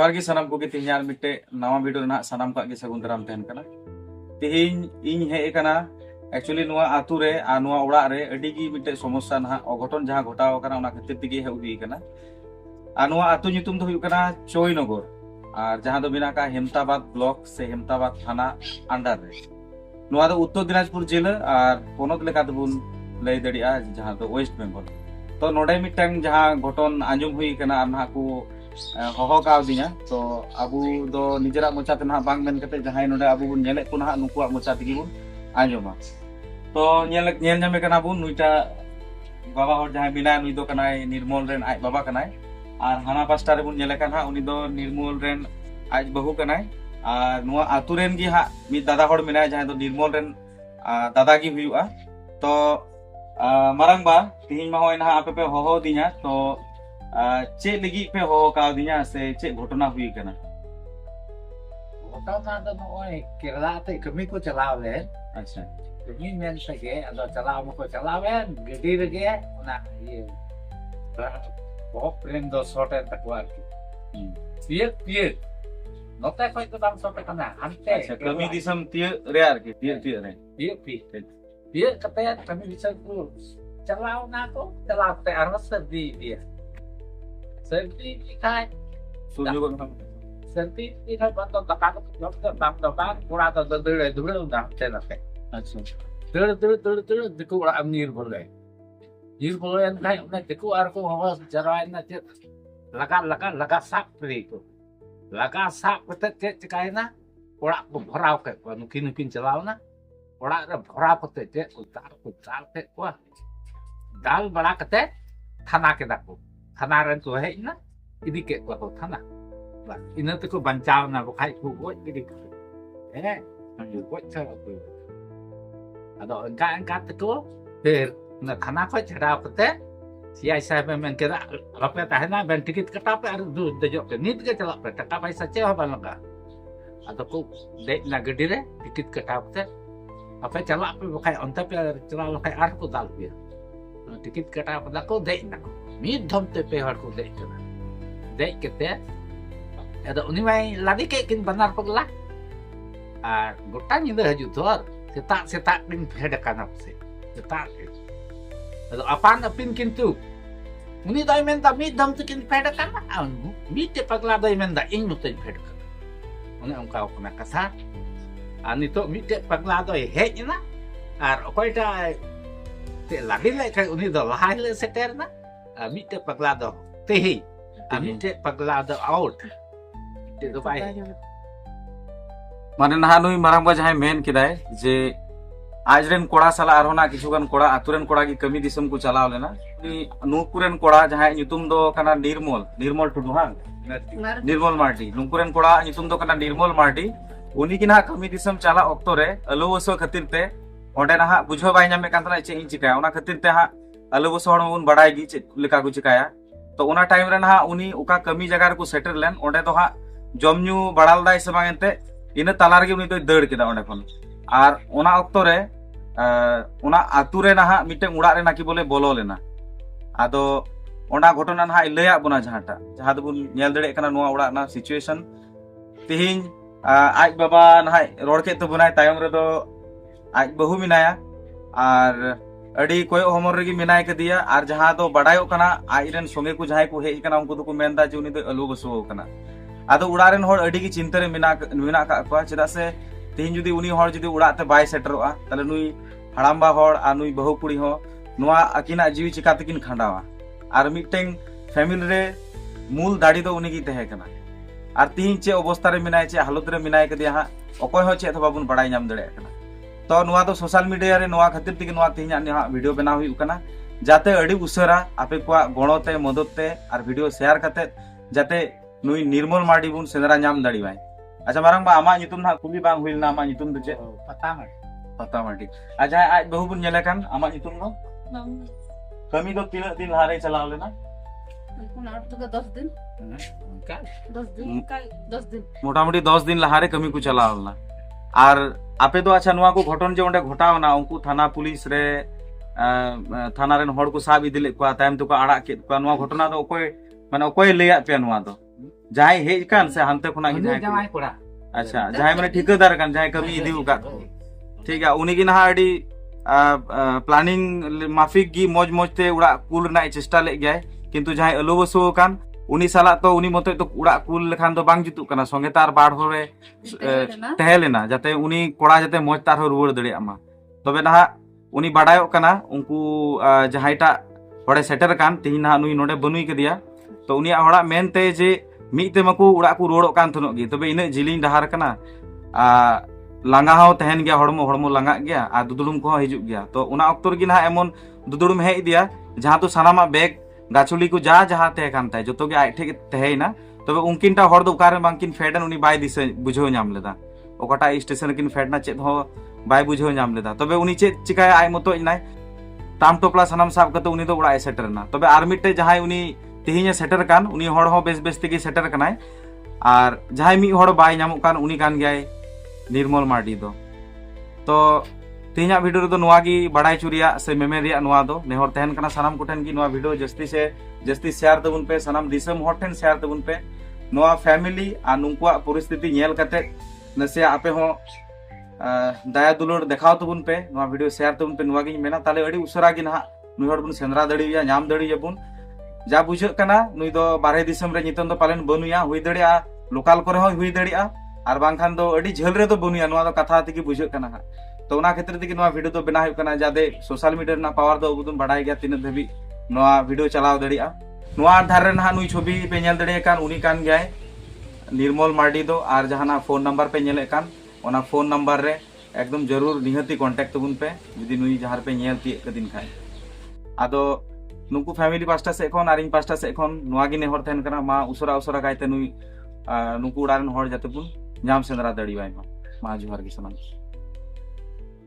जोहार गी सनाम को तिहियार मिट्टे नवा वीडियो ना सनाम का गे सगुन दाराम तहन कना तिहिन इन हे कना एक्चुअली नुआ आतु रे आ नुआ ओड़ा रे अडी गी मिट्टे समस्या ना अघटन जहां घटाव कना ओना खातिर तिगे हे हुई कना आ नुआ आतु nyutum दो हुई कना चोयनगर और जहां दो बिना का हेमताबाद ब्लॉक से हेमताबाद थाना अंडर रे नुआ दो उत्तर दिनाजपुर जिला और पोनत लेका दबुन लay दड़िया जहां दो वेस्ट बंगाल तो नोडे मिट्टन जहां घटन आंजुम हुई कना आना को हहो का दिया तो अबू दो निजरा मोचा ते ना बांग मेन कते जहां नोडे अबू बुन नेले को ना नुकुआ मोचा तिगी बुन आंजुमा तो नेल नेल कना बुन नुइटा बाबा हर जहां बिना नुइ दो कनाय निर्मल रेन आज बाबा कनाय और हाना पास्टा रे बुन नेले कना उनी दो निर्मल रेन आज बहु कनाय और नुआ आतु रेन गी हा मि दादा हर मिनाय जहां दो निर्मल रेन दादा गी हुआ तो मारंग बा तिहिन मा होय ना आपे पे होहो दिया तो चे लगी पे हो का दिया से चे घटना हुई कना घटना तो नोय केरला ते कमी को चलाव ले अच्छा कमी मेन सके अदो चलाव को चलावे गडी रगे ना ये बहुत प्रेम दो सोटे तकवार की पिए नोते कोई तो दाम सोटे कना अंते अच्छा कमी दिसम तिय रेयार के तिय रे पिए कते कमी विचार को चलाव ना को चलाते अरस दी दिया सर्दी दिखाए सुनियो को सर्दी दिखाए बंद तका को जब तक दाम दबा पूरा तो दड़े दड़े दाम चला के अच्छा दड़ दिको अब नीर बोले एन खाय उन्हें दिको आर को हवा जराय ना चे लगा साप रे को लगा साप कते चे चिकाय ना ओड़ा को भराव के नुकिन चलाव ना ओड़ा रे भराव कते चे उतार के को दाल बड़ा कते थाना के दाको थाना रन को है ना इदी के को थाना बा इन तो को बचाव ना बखाय को गोज इदी है यो गोज छ को अदो अंका तो फिर ना थाना को छड़ाव कते सीआई साहब में के रपे ताहना बेन टिकट कटा पे दू दजो के नीत के चला पे टका पैसा चे हो लगा अदो को दे ना गडी रे टिकट कटा पे अपे चला पे बखाय अंत पे चला बखाय आर को दाल पे टिकट कटा पे को दे ना मीत धम ते पे हर को दे कना दे केते अदो उनी माई लादी के किन बनार पगला आ गोटा निंदा हजू थोर सेता दिन फेड काना से सेता अदो अपान अपिन किंतु उनी दाई मेंदा मीत धम ते किन फेड काना मीत पगला दाई मेंदा इन नुते फेड काना उनी उनका अपना कथा आ नितो मीत पगला दो हेज ना आर ओकयटा ते लादी ले kai उनी दो लहाय ले सेटर ना मीटे पगला दो तेही मीटे पगला दो आउट ते दो बाय माने ना नुई मारांग बा जहां मेन किदाय जे आज रेन कोड़ा साला आरोना किछुगन कोड़ा आतुरेन कोड़ा की कमी दिसम को चलाव लेना नुकुरेन कोड़ा जहां nyutum दो कना निर्मल टुडू हां निर्मल मार्टी नुकुरेन कोड़ा nyutum दो कना निर्मल मार्टी उनी की ना कमी दिसम चला ऑक्टो रे अलवसो खातिर ते ओंडे ना बुझो बाय नामे कांतना चे इन चिकाया ओना खातिर ते हा अलवसो हण उन बड़ाई गी चे लेका को चिकाया तो ओना टाइम रे ना उनी उका कमी जगह रे को सेटल लेन ओंडे तो हा जमन्यू बड़ाल दाय से बांगते इन ताला रे उनी तो दड़ केदा ओंडे खन आर ओना ऑक्टो रे ओना आतु रे ना मिटे उड़ा रे ना की बोले बोलो लेना आदो ओना घटना ना लैया बना जहां दबुन नेल दड़े कना नोआ उड़ा ना सिचुएशन तिहिन आज बाबा ना रोड के तो बनाय तायम रे दो आज बहु मिनाया और अड़ी कोई हमर रेगी मिनाय के दिया और जहां दो बड़ायो कना आज रेन संगे को जहां को हेज कना उनको तो को मेनदा जे उनी दो अलु बसो कना आदो उड़ा रेन हर अड़ी की चिंता रे मिना का को चदा से तीन जुदी उनी हर जुदी उड़ा ते बाय सेटरोआ तले नुई हड़ामबा हर आ नुई बहु कुड़ी हो नुआ अकिना जीवी चिका तकिन खंडावा और मिटेंग फैमिली रे मूल दाड़ी दो उनी की तहे कना और तीन चे अवस्था रे मिनाय चे हालत रे मिनाय के दिया हा ओकोय हो चे अथवा बुन बड़ाई नाम दड़े कना तो नुआ तो सोशल मीडिया रे नुआ खातिर तिगे नुआ तिहिना ने वीडियो बनाव हुई कना जाते अड़ी उसरा आपे को गणोते मददते और वीडियो शेयर करते जाते नुई निर्मल मार्डी बुन सेंद्रा नाम दाड़ीवाय अच्छा मारंग बा आमा nyutum ना कुली बांग हुइल ना आमा nyutum दो चे पता मार्डी अच्छा आज बहु बुन नेले कान आमा nyutum नो कमी दो 3 दिन हारे चलाव लेना तो 10 दिन मोटामोटी 10 दिन लहारे कमी को चलाव ना और आपे तो अच्छा नुआ को घटन जे ओंडे घटाव ना उनको थाना पुलिस रे थाना रेन हड़ को साब इदिले को तायम तो को आड़ा के को नुआ घटना तो कोई माने कोई लेया पे नुआ तो जहां हेज कान से हानते खुना उनी जहां जामाई कोड़ा अच्छा जहां माने ठिकादार कान जहां कमी इदी उका ठीक है उनी की ना अड़ी प्लानिंग माफिक गी मौज मौज ते उड़ा कुल ना चेष्टा ले गया किंतु जहां अलो बसो कान उनी साला तो उनी मते तो उड़ा कुल लेखान तो बांग जुतु कना संगे तार बाड़ होरे तहेलेना जाते उनी कोड़ा जाते मौज तार हो रुवर दड़े आमा तबे ना उनी बाडायो कना उनकू जहांटा हड़े सेटर कान तिहिन ना नुई नोडे बनुई कदिया तो उनी हड़ा मेनते जे मीते मकू उड़ा को रोड़ो कान थनोगी तबे इने जिलिंग डहार कना लांगा हो तहन गया हड़मो हड़मो लांगा गया आ दुदुड़ुम को हिजुग गया तो उना अक्तर गी ना एमन दुदुड़ुम हे दिया जहां तो सानामा बैग गाछुली को जा जहां तहे कान ताय जतो गे आइठे तहेना तबे उनकिनटा हड़ दो उकारे बांकिन फेडन उनी बाय दिसे बुझो नाम लेदा ओकटा स्टेशन किन फेडना चेत हो बाय बुझो नाम लेदा तबे उनी चेत चिकाय आय मतो इनाय ताम टोपला सनाम साब कते उनी दो उड़ा सेटरना तबे आर मिटे जहां उनी तिहिने सेटर कान उनी हड़ हो बेस बेस तेगी सेटर कनाय आर जहां मी हड़ बाय नामो कान उनी कान गयाय निर्मल मार्डी दो तो तिहिना वीडियो रे नोवागी बड़ाई चुरिया से मेमे रिया नोवा दो नेहर तहन कना सनाम कोठन की नोवा वीडियो जस्ती से जस्ती शेयर तबुन पे सनाम दिसम हर ठेन शेयर तबुन पे नोवा फैमिली आ नुकुआ परिस्थिति नेल कते नसे आपे हो दया दुलर देखाव तबुन पे नोवा वीडियो शेयर तबुन पे नोवागी मेना ताले अड़ी उसरा गी ना नुई हर बुन सेंद्रा दड़िया नाम दड़िया बुन जा बुझे कना नुई दो बारहे दिसम रे नितन दो पालन बनुया हुई दड़िया लोकल करे हो हुई दड़िया आर बांखान दो अड़ी झेल रे दो बनुया नोवा दो कथा तेगी बुझे कना तो ना क्षेत्र तेगी नोवा वीडियो दो बना हुई कना जादे सोशल मीडिया ना पावर दो बुदुन बड़ाई गया तीन धबी नोवा वीडियो चलाव दड़िया नोवा आधार रे ना नुई छवि पे नेल दड़िया कान उनी कान गयाय निर्मल मार्डी दो आर जहाना फोन नंबर पे नेले कान ओना फोन नंबर रे एकदम जरूर निहती कांटेक्ट तबुन पे जदी नुई जहार पे नेल ती कदिन खाय आदो नुकु फैमिली पास्टा से एखन आरिन पास्टा से एखन नोवागी नेहर तहन कना मा उसरा उसरा गायते नुई नुकु उड़ारन हर जाते बुन नाम सेंद्रा दड़िवाय मा जोहार गे सनाम